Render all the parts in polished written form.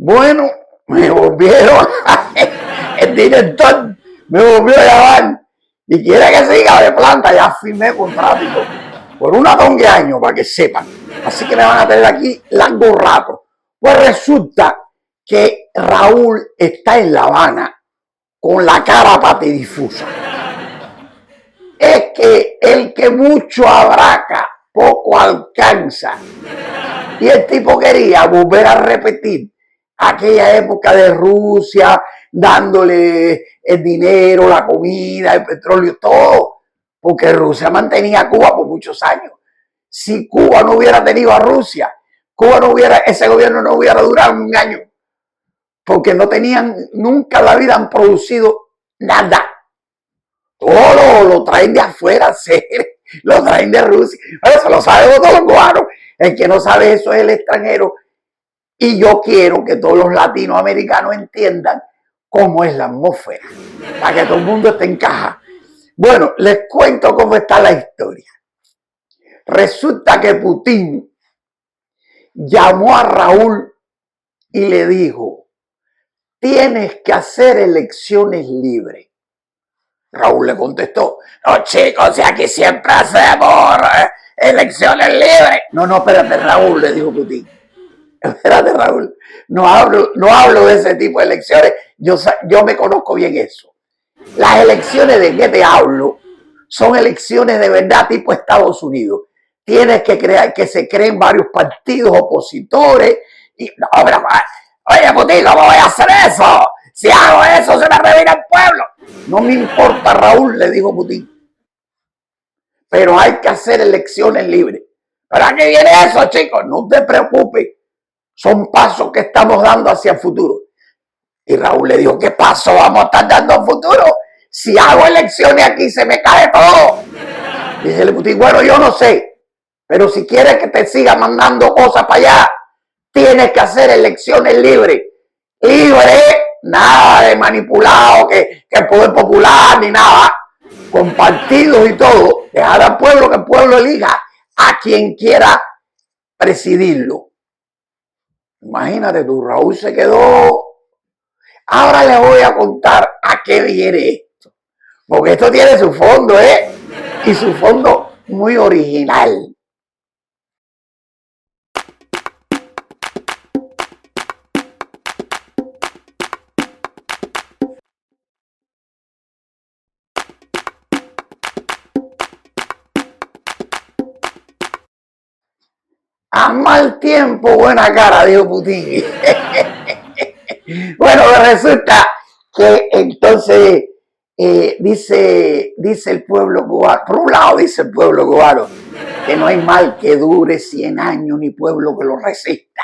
Bueno, me volvieron, el director me volvió a llamar y quiere que siga de planta. Ya firmé contrato y todo, por una tonga de años, para que sepan. Así que me van a tener aquí largo rato. Pues resulta que Raúl está en La Habana con la cara patidifusa. Es que el que mucho abraca, poco alcanza. Y el tipo quería volver a repetir aquella época de Rusia, dándole el dinero, la comida, el petróleo, todo, porque Rusia mantenía a Cuba por muchos años. Si Cuba no hubiera tenido a Rusia, ese gobierno no hubiera durado un año, porque no tenían, nunca en la vida han producido nada. Todo lo traen de afuera, lo traen de Rusia. Eso lo sabemos todos los cubanos. El que no sabe eso es el extranjero. Y yo quiero que todos los latinoamericanos entiendan cómo es la atmósfera, para que todo el mundo esté en caja. Bueno, les cuento cómo está la historia. Resulta que Putin llamó a Raúl y le dijo: tienes que hacer elecciones libres. Raúl le contestó: no, chicos, si aquí siempre hacemos elecciones libres. No, espérate, Raúl, le dijo Putin. Espérate, Raúl, no hablo de ese tipo de elecciones. Yo me conozco bien eso. Las elecciones de que te hablo son elecciones de verdad tipo Estados Unidos. Tienes que crear que se creen varios partidos opositores. Y, no, pero, oye, Putin, ¿cómo voy a hacer eso? Si hago eso, se me revira el pueblo. No me importa, Raúl, le dijo Putin. Pero hay que hacer elecciones libres. ¿Para qué viene eso, chicos? No te preocupes. Son pasos que estamos dando hacia el futuro. Y Raúl le dijo: ¿qué paso vamos a estar dando al futuro? Si hago elecciones aquí se me cae todo. Dice el Putin: bueno, yo no sé, pero si quieres que te siga mandando cosas para allá, tienes que hacer elecciones libres. Libre, nada de manipulado, que el poder popular, ni nada. Con partidos y todo, dejar al pueblo que el pueblo elija a quien quiera presidirlo. Imagínate tú, Raúl se quedó. Ahora les voy a contar a qué viene esto, porque esto tiene su fondo, y su fondo muy original. A mal tiempo, buena cara, dijo Putin. Bueno, resulta que entonces dice el pueblo cubano, por un lado dice el pueblo cubano, que no hay mal que dure 100 años ni pueblo que lo resista.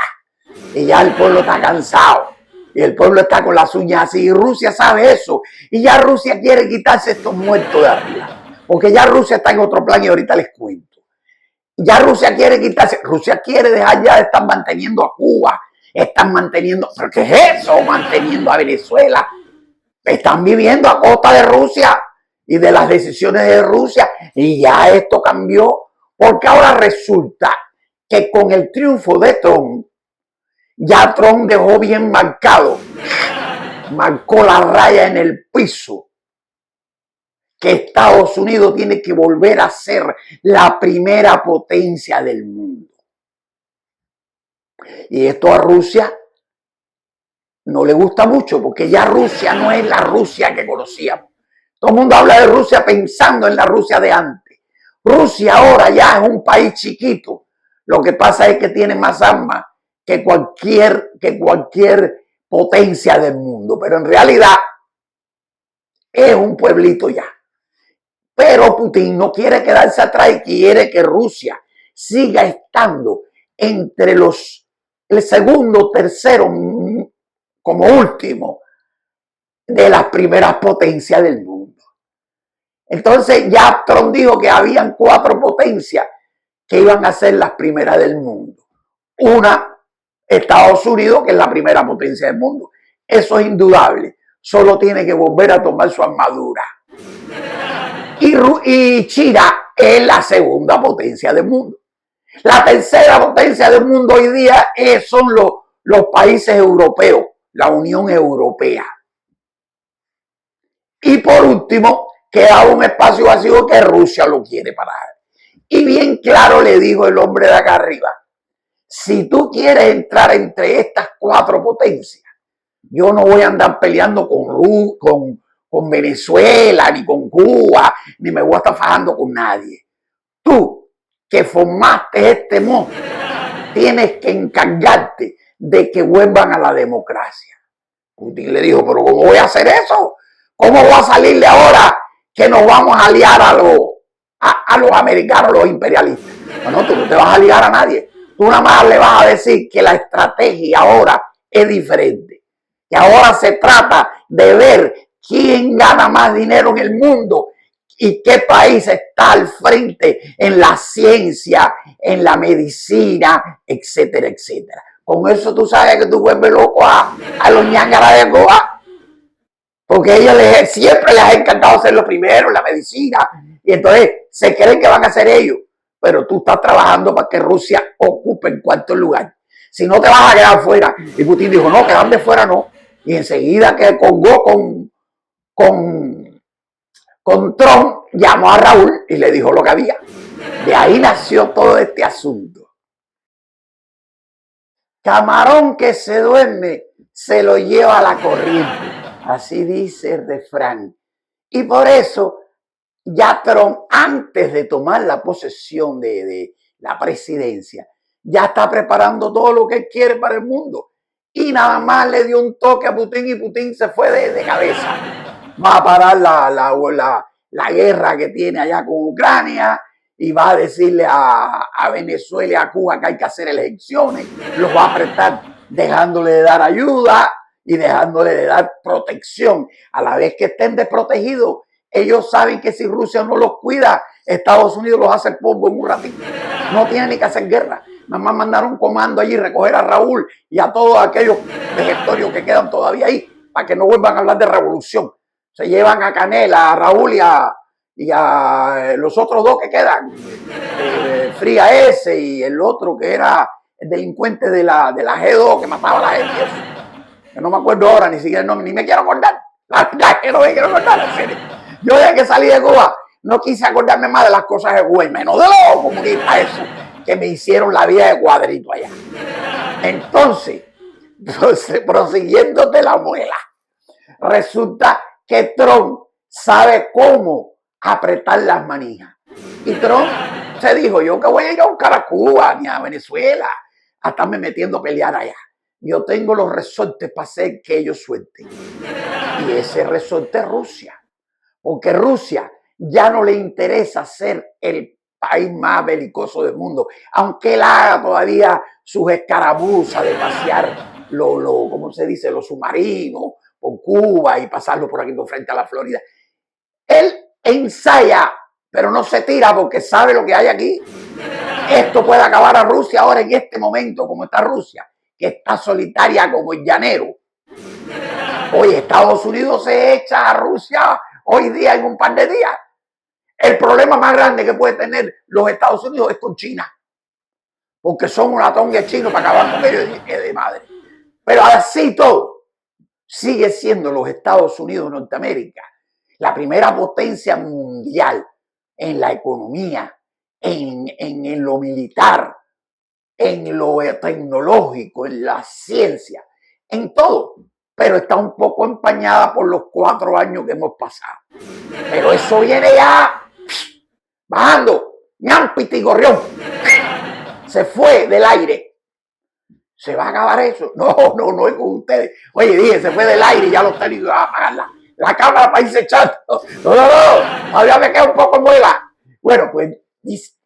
Y ya el pueblo está cansado. Y el pueblo está con las uñas así. Y Rusia sabe eso. Y ya Rusia quiere quitarse estos muertos de arriba. Porque ya Rusia está en otro plan y ahorita les cuento. Ya Rusia quiere quitarse. Rusia quiere dejar ya de estar manteniendo a Cuba. Están manteniendo. ¿Pero qué es eso? Manteniendo a Venezuela. Están viviendo a costa de Rusia y de las decisiones de Rusia. Y ya esto cambió. Porque ahora resulta que con el triunfo de Trump, ya Trump dejó bien marcó la raya en el piso, que Estados Unidos tiene que volver a ser la primera potencia del mundo. Y esto a Rusia no le gusta mucho, porque ya Rusia no es la Rusia que conocíamos. Todo el mundo habla de Rusia pensando en la Rusia de antes. Rusia ahora ya es un país chiquito. Lo que pasa es que tiene más armas que cualquier potencia del mundo, pero en realidad es un pueblito ya. Pero Putin no quiere quedarse atrás y quiere que Rusia siga estando entre el segundo, tercero, como último, de las primeras potencias del mundo. Entonces ya Trump dijo que habían 4 potencias que iban a ser las primeras del mundo. Una, Estados Unidos, que es la primera potencia del mundo. Eso es indudable. Solo tiene que volver a tomar su armadura. Y China es la segunda potencia del mundo. La tercera potencia del mundo hoy día son los países europeos, la Unión Europea. Y por último, queda un espacio vacío que Rusia lo quiere parar. Y bien claro le dijo el hombre de acá arriba, si tú quieres entrar entre estas cuatro potencias, yo no voy a andar peleando con Venezuela, ni con Cuba, ni me voy a estar fajando con nadie. Tú, que formaste este monstruo, tienes que encargarte de que vuelvan a la democracia. Putin le dijo, pero ¿cómo voy a hacer eso? ¿Cómo voy a salirle ahora que nos vamos a aliar a los americanos, los imperialistas? Bueno, tú no te vas a aliar a nadie. Tú nada más le vas a decir que la estrategia ahora es diferente. Que ahora se trata de ver quién gana más dinero en el mundo y qué país está al frente en la ciencia, en la medicina, etcétera, etcétera. Con eso tú sabes que tú vuelves loco a los ñangaras de Cuba, porque a ellos siempre les ha encantado ser los primeros en la medicina, y entonces se creen que van a ser ellos, pero tú estás trabajando para que Rusia ocupe el cuarto lugar. Si no te vas a quedar fuera. Y Putin dijo, no, quedan de fuera no. Y enseguida que colgó con Trump, llamó a Raúl y le dijo lo que había. De ahí nació todo este asunto. Camarón que se duerme se lo lleva a la corriente. Así dice el refrán. Y por eso ya Trump, antes de tomar la posesión de la presidencia, ya está preparando todo lo que él quiere para el mundo. Y nada más le dio un toque a Putin y Putin se fue de cabeza. Va a parar la guerra que tiene allá con Ucrania y va a decirle a Venezuela y a Cuba que hay que hacer elecciones. Los va a apretar dejándole de dar ayuda y dejándole de dar protección. A la vez que estén desprotegidos, ellos saben que si Rusia no los cuida, Estados Unidos los hace polvo en un ratito. No tienen ni que hacer guerra. Nada más mandar un comando allí, recoger a Raúl y a todos aquellos vejetorios que quedan todavía ahí, para que no vuelvan a hablar de revolución. Se llevan a Canela, a Raúl y a los otros dos que quedan. Fría ese y el otro que era el delincuente de la G2 que mataba a la gente. Yo no me acuerdo ahora, ni siquiera el nombre, ni me quiero acordar. La verdad que no me quiero acordar, en serio. Yo desde que salí de Cuba no quise acordarme más de las cosas de Cuba, menos de los comunistas eso, que me hicieron la vida de cuadrito allá. Entonces, prosiguiéndote la muela, resulta que Trump sabe cómo apretar las manijas. Y Trump se dijo, yo que voy a ir a buscar a Cuba ni a Venezuela a estarme metiendo a pelear allá. Yo tengo los resortes para hacer que ellos suelten. Y ese resorte es Rusia. Porque Rusia ya no le interesa ser el país más belicoso del mundo. Aunque él haga todavía sus escarabuzas de pasear ¿cómo se dice? Los submarinos por Cuba y pasarlo por aquí por frente a la Florida. Él ensaya, pero no se tira porque sabe lo que hay aquí. Esto puede acabar a Rusia ahora en este momento, como está Rusia, que está solitaria como el llanero. Hoy Estados Unidos se echa a Rusia hoy día en un par de días. El problema más grande que puede tener los Estados Unidos es con China, porque son una tonga de chinos para acabar con ellos de madre. Pero así todo, sigue siendo los Estados Unidos de Norteamérica la primera potencia mundial en la economía, en lo militar, en lo tecnológico, en la ciencia, en todo. Pero está un poco empañada por los 4 años que hemos pasado. Pero eso viene ya bajando, ñampiti gorrión. Se fue del aire. ¿Se va a acabar eso? No es con ustedes. Oye, dije, se fue del aire y ya los técnicos van a apagar la cámara para irse echando. No, todavía me queda un poco muela. Bueno, pues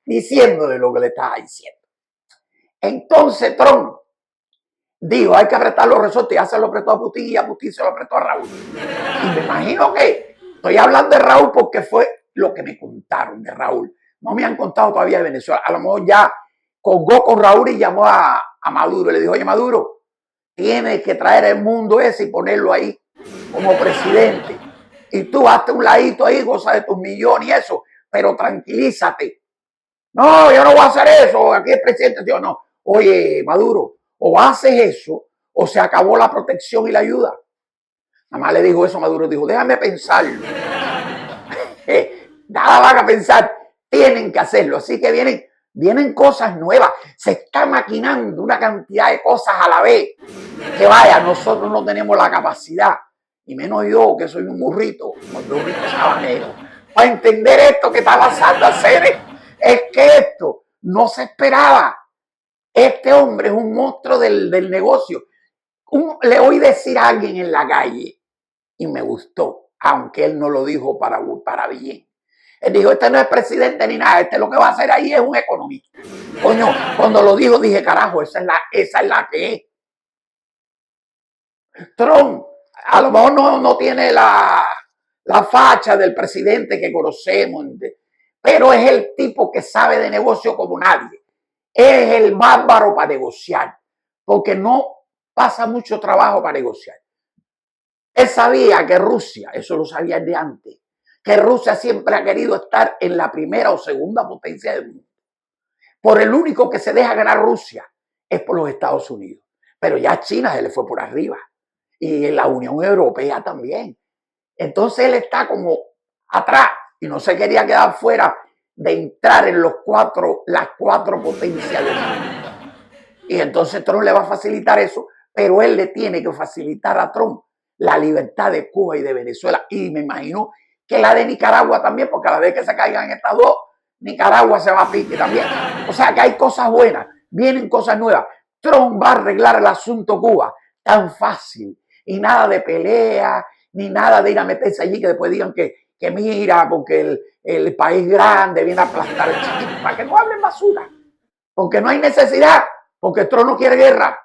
diciéndole lo que le estaba diciendo. Entonces Trump dijo, hay que apretar los resortes, ya se lo apretó a Putin y a Putin se lo apretó a Raúl. Y me imagino que estoy hablando de Raúl porque fue lo que me contaron de Raúl. No me han contado todavía de Venezuela. A lo mejor ya colgó con Raúl y llamó a Maduro. Le dijo, oye, Maduro, tienes que traer el mundo ese y ponerlo ahí como presidente. Y tú hazte un ladito ahí, goza de tus millones y eso, pero tranquilízate. No, yo no voy a hacer eso. Aquí el presidente dijo, no. Oye, Maduro, o haces eso o se acabó la protección y la ayuda. Nada más le dijo eso a Maduro, dijo, déjame pensarlo. Nada van a pensar, tienen que hacerlo. Así que vienen cosas nuevas, se está maquinando una cantidad de cosas a la vez. Que vaya, nosotros no tenemos la capacidad, y menos yo que soy un burrito sabanero, para entender esto que está pasando a seres. Es que esto no se esperaba. Este hombre es un monstruo del negocio. Le oí decir a alguien en la calle y me gustó, aunque él no lo dijo para bien. Él dijo, este no es presidente ni nada, este lo que va a hacer ahí es un economista. Coño, cuando lo dijo dije, carajo, esa es la que es. Trump a lo mejor no tiene la facha del presidente que conocemos, pero es el tipo que sabe de negocio como nadie. Es el bárbaro para negociar, porque no pasa mucho trabajo para negociar. Él sabía que Rusia, eso lo sabía de antes, que Rusia siempre ha querido estar en la primera o segunda potencia del mundo. Por el único que se deja ganar Rusia es por los Estados Unidos. Pero ya a China se le fue por arriba. Y en la Unión Europea también. Entonces él está como atrás y no se quería quedar fuera de entrar en las cuatro potencias del mundo. Y entonces Trump le va a facilitar eso, pero él le tiene que facilitar a Trump la libertad de Cuba y de Venezuela. Y me imagino que la de Nicaragua también, porque a la vez que se caigan estas dos, Nicaragua se va a pique también. O sea que hay cosas buenas, vienen cosas nuevas. Trump va a arreglar el asunto Cuba tan fácil y nada de pelea, ni nada de ir a meterse allí que después digan que mira, porque el país grande viene a aplastar el chiquito, para que no hablen basura, porque no hay necesidad, porque Trump no quiere guerra.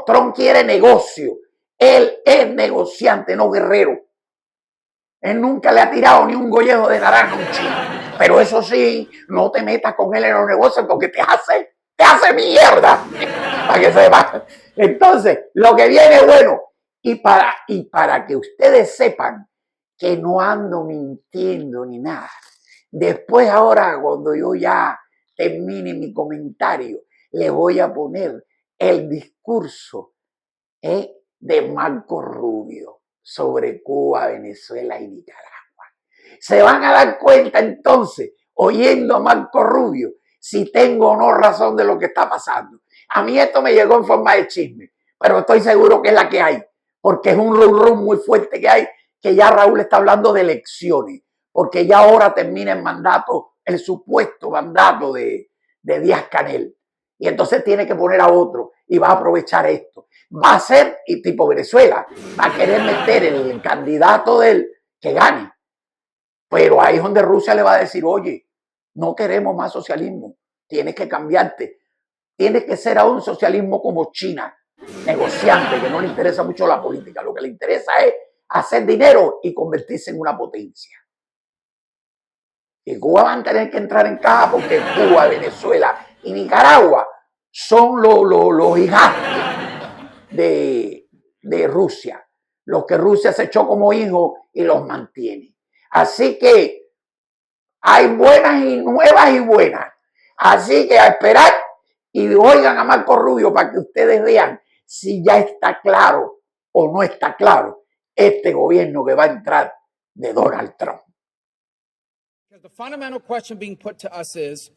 Trump quiere negocio. Él es negociante, no guerrero. Él nunca le ha tirado ni un gollejo de naranja a un chino. Pero eso sí, no te metas con él en los negocios porque te hace mierda. Para que sepas. Entonces, lo que viene es bueno. Y para que ustedes sepan que no ando mintiendo ni nada. Después ahora, cuando yo ya termine mi comentario, le voy a poner el discurso de Marco Rubio sobre Cuba, Venezuela y Nicaragua. Se van a dar cuenta entonces, oyendo a Marco Rubio, si tengo o no razón de lo que está pasando. A mí esto me llegó en forma de chisme, pero estoy seguro que es la que hay, porque es un rum muy fuerte que hay, que ya Raúl está hablando de elecciones, porque ya ahora termina el mandato, el supuesto mandato de Díaz-Canel. Y entonces tiene que poner a otro y va a aprovechar esto. Va a ser, y tipo Venezuela, va a querer meter el candidato de él que gane. Pero ahí es donde Rusia le va a decir, oye, no queremos más socialismo, tienes que cambiarte. Tienes que ser a un socialismo como China, negociante, que no le interesa mucho la política. Lo que le interesa es hacer dinero y convertirse en una potencia. Y Cuba va a tener que entrar en caja porque Cuba, Venezuela y Nicaragua son los hijastros de Rusia, los que Rusia se echó como hijo y los mantiene. Así que hay buenas y nuevas y buenas. Así que a esperar y oigan a Marco Rubio para que ustedes vean si ya está claro o no está claro este gobierno que va a entrar de Donald Trump. The fundamental question being put to us is,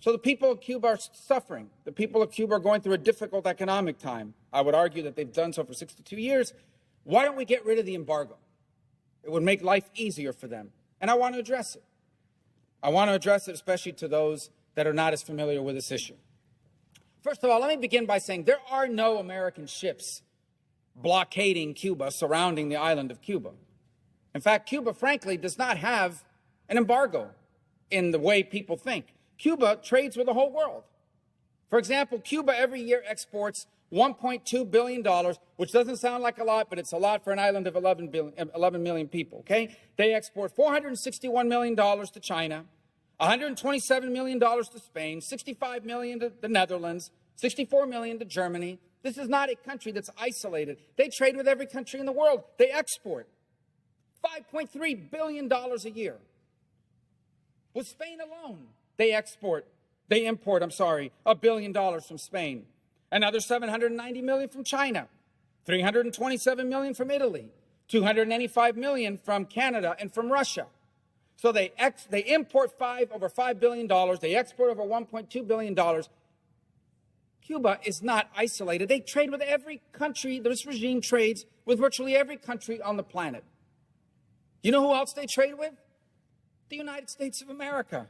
so the people of Cuba are suffering. The people of Cuba are going through a difficult economic time. I would argue that they've done so for 62 years. Why don't we get rid of the embargo? It would make life easier for them. And I want to address it. I want to address it especially to those that are not as familiar with this issue. First of all, let me begin by saying there are no American ships blockading Cuba, surrounding the island of Cuba. In fact, Cuba, frankly, does not have an embargo in the way people think. Cuba trades with the whole world. For example, Cuba every year exports $1.2 billion, which doesn't sound like a lot, but it's a lot for an island of 11 million people, okay? They export $461 million to China, $127 million to Spain, $65 million to the Netherlands, $64 million to Germany. This is not a country that's isolated. They trade with every country in the world. They export $5.3 billion a year. With Spain alone, they import $1 billion from Spain. another 790 million from China, 327 million from Italy, 285 million from Canada and from Russia. So they import over $5 billion. They export over $1.2 billion. Cuba is not isolated. They trade with every country. This regime trades with virtually every country on the planet. You know who else they trade with? The United States of America.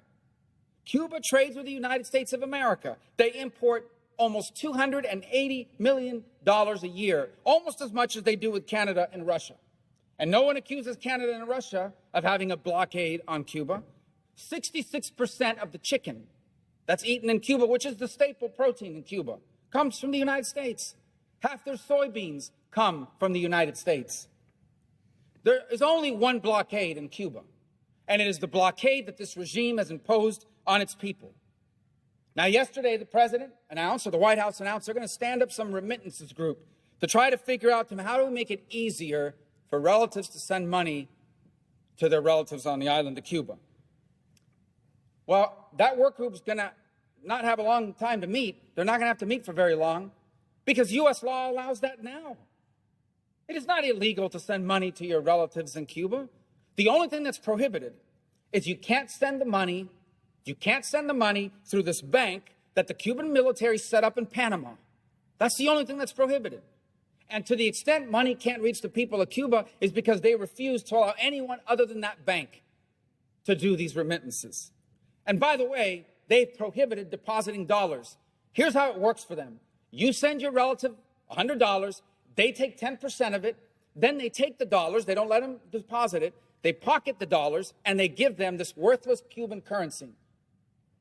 Cuba trades with the United States of America. They import almost $280 million a year, almost as much as they do with Canada and Russia. And no one accuses Canada and Russia of having a blockade on Cuba. 66% of the chicken that's eaten in Cuba, which is the staple protein in Cuba, comes from the United States. Half their soybeans come from the United States. There is only one blockade in Cuba, and it is the blockade that this regime has imposed on its people. Now, yesterday, the president announced, or the White House announced, they're going to stand up some remittances group to try to figure out how do we make it easier for relatives to send money to their relatives on the island of Cuba. Well, that work group is going to not have a long time to meet. They're not going to have to meet for very long because U.S. law allows that now. It is not illegal to send money to your relatives in Cuba. The only thing that's prohibited is you can't send the money through this bank that the Cuban military set up in Panama. That's the only thing that's prohibited. And to the extent money can't reach the people of Cuba is because they refuse to allow anyone other than that bank to do these remittances. And by the way, they've prohibited depositing dollars. Here's how it works for them. You send your relative $100, they take 10% of it, then they take the dollars, they don't let them deposit it, they pocket the dollars, and they give them this worthless Cuban currency.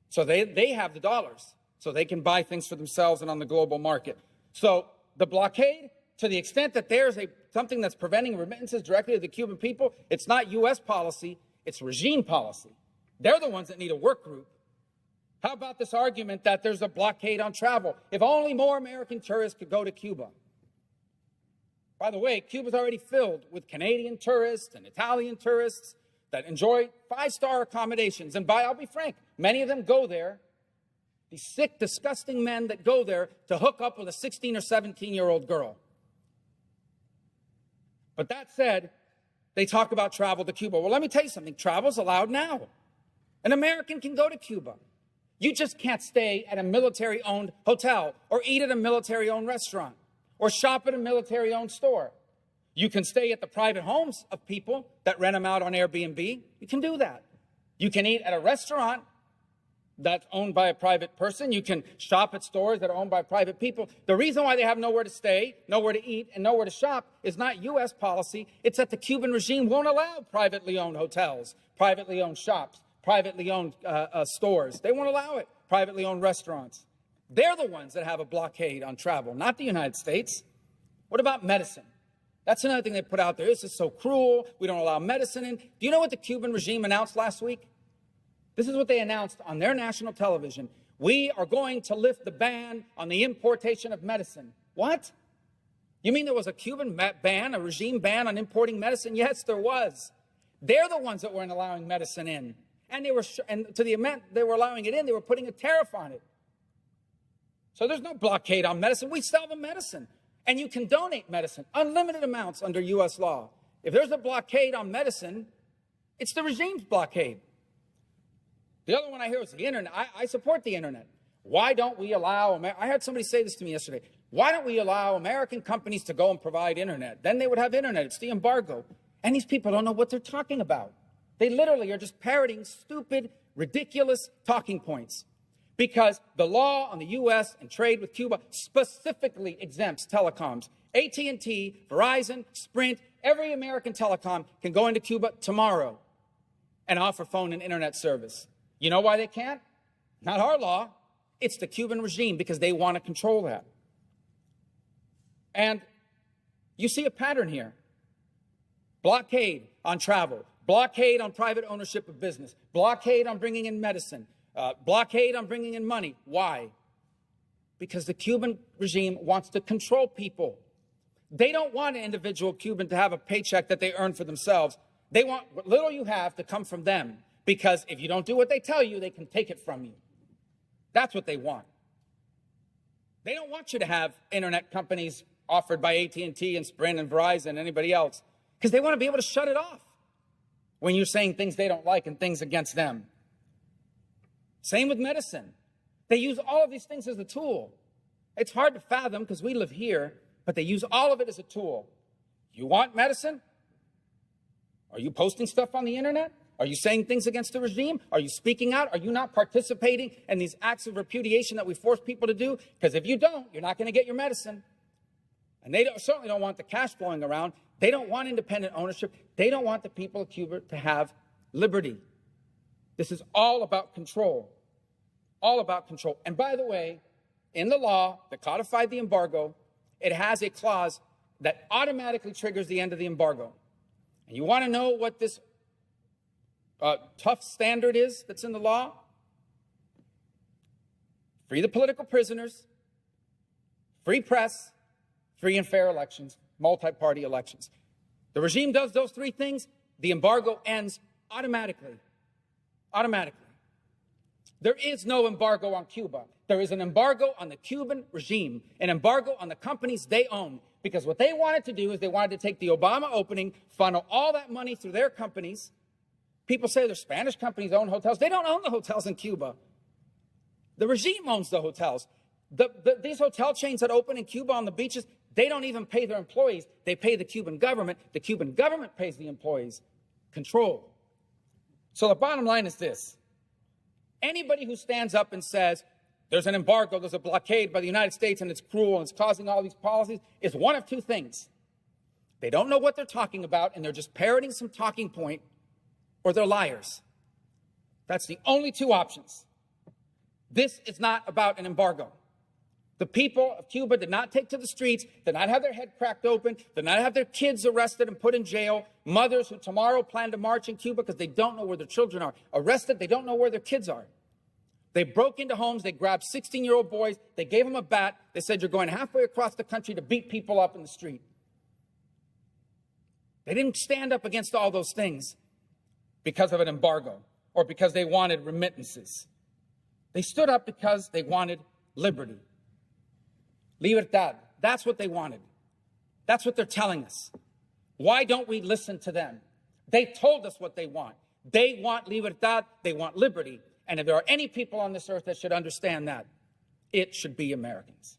So they have the dollars, so they can buy things for themselves and on the global market. So the blockade, to the extent that there's something that's preventing remittances directly to the Cuban people, it's not U.S. policy, it's regime policy. They're the ones that need a work group. How about this argument that there's a blockade on travel? If only more American tourists could go to Cuba. By the way, Cuba's already filled with Canadian tourists and Italian tourists that enjoy five-star accommodations. And I'll be frank, many of them go there, these sick, disgusting men that go there to hook up with a 16 or 17-year-old girl. But that said, they talk about travel to Cuba. Well, let me tell you something. Travel's allowed now. An American can go to Cuba. You just can't stay at a military-owned hotel or eat at a military-owned restaurant or shop at a military-owned store. You can stay at the private homes of people that rent them out on Airbnb. You can do that. You can eat at a restaurant that's owned by a private person. You can shop at stores that are owned by private people. The reason why they have nowhere to stay, nowhere to eat, and nowhere to shop is not U.S. policy. It's that the Cuban regime won't allow privately owned hotels, privately owned shops, privately owned stores. They won't allow it. Privately owned restaurants. They're the ones that have a blockade on travel, not the United States. What about medicine? That's another thing they put out there. This is so cruel. We don't allow medicine in. Do you know what the Cuban regime announced last week? This is what they announced on their national television. We are going to lift the ban on the importation of medicine. What? You mean there was a Cuban ban, a regime ban on importing medicine? Yes, there was. They're the ones that weren't allowing medicine in. And to the amount they were allowing it in, they were putting a tariff on it. So there's no blockade on medicine. We sell the medicine. And you can donate medicine, unlimited amounts under U.S. law. If there's a blockade on medicine, it's the regime's blockade. The other one I hear is the internet. I support the internet. Why don't we allow, I heard somebody say this to me yesterday, why don't we allow American companies to go and provide internet? Then they would have internet. It's the embargo. And these people don't know what they're talking about. They literally are just parroting stupid, ridiculous talking points. Because the law on the U.S. and trade with Cuba specifically exempts telecoms. AT&T, Verizon, Sprint, every American telecom can go into Cuba tomorrow and offer phone and internet service. You know why they can't? Not our law. It's the Cuban regime because they want to control that. And you see a pattern here. Blockade on travel, blockade on private ownership of business, blockade on bringing in medicine, blockade on bringing in money. Why? Because the Cuban regime wants to control people. They don't want an individual Cuban to have a paycheck that they earn for themselves. They want what little you have to come from them. Because if you don't do what they tell you, they can take it from you. That's what they want. They don't want you to have internet companies offered by AT&T and Sprint and Verizon and anybody else, because they want to be able to shut it off when you're saying things they don't like and things against them. Same with medicine. They use all of these things as a tool. It's hard to fathom because we live here, but they use all of it as a tool. You want medicine? Are you posting stuff on the internet? Are you saying things against the regime? Are you speaking out? Are you not participating in these acts of repudiation that we force people to do? Because if you don't, you're not going to get your medicine. And they certainly don't want the cash flowing around. They don't want independent ownership. They don't want the people of Cuba to have liberty. This is all about control. All about control. And by the way, in the law that codified the embargo, it has a clause that automatically triggers the end of the embargo. And you want to know what this tough standard is that's in the law? Free the political prisoners, free press, free and fair elections, multi-party elections. The regime does those three things, the embargo ends automatically. Automatically. There is no embargo on Cuba. There is an embargo on the Cuban regime, an embargo on the companies they own. Because what they wanted to do is they wanted to take the Obama opening, funnel all that money through their companies. People say their Spanish companies own hotels. They don't own the hotels in Cuba. The regime owns the hotels. These hotel chains that open in Cuba on the beaches, they don't even pay their employees. They pay the Cuban government. The Cuban government pays the employees. Control. So the bottom line is this. Anybody who stands up and says, there's an embargo, there's a blockade by the United States, and it's cruel, and it's causing all these policies, is one of two things. They don't know what they're talking about, and they're just parroting some talking point, or they're liars. That's the only two options. This is not about an embargo. The people of Cuba did not take to the streets, did not have their head cracked open, did not have their kids arrested and put in jail, mothers who tomorrow plan to march in Cuba because they don't know where their children are, arrested, they don't know where their kids are. They broke into homes, they grabbed 16-year-old boys, they gave them a bat, they said, you're going halfway across the country to beat people up in the street. They didn't stand up against all those things because of an embargo or because they wanted remittances. They stood up because they wanted liberty. Libertad. That's what they wanted. That's what they're telling us. Why don't we listen to them? They told us what they want. They want libertad. They want liberty. And if there are any people on this earth that should understand that, it should be Americans.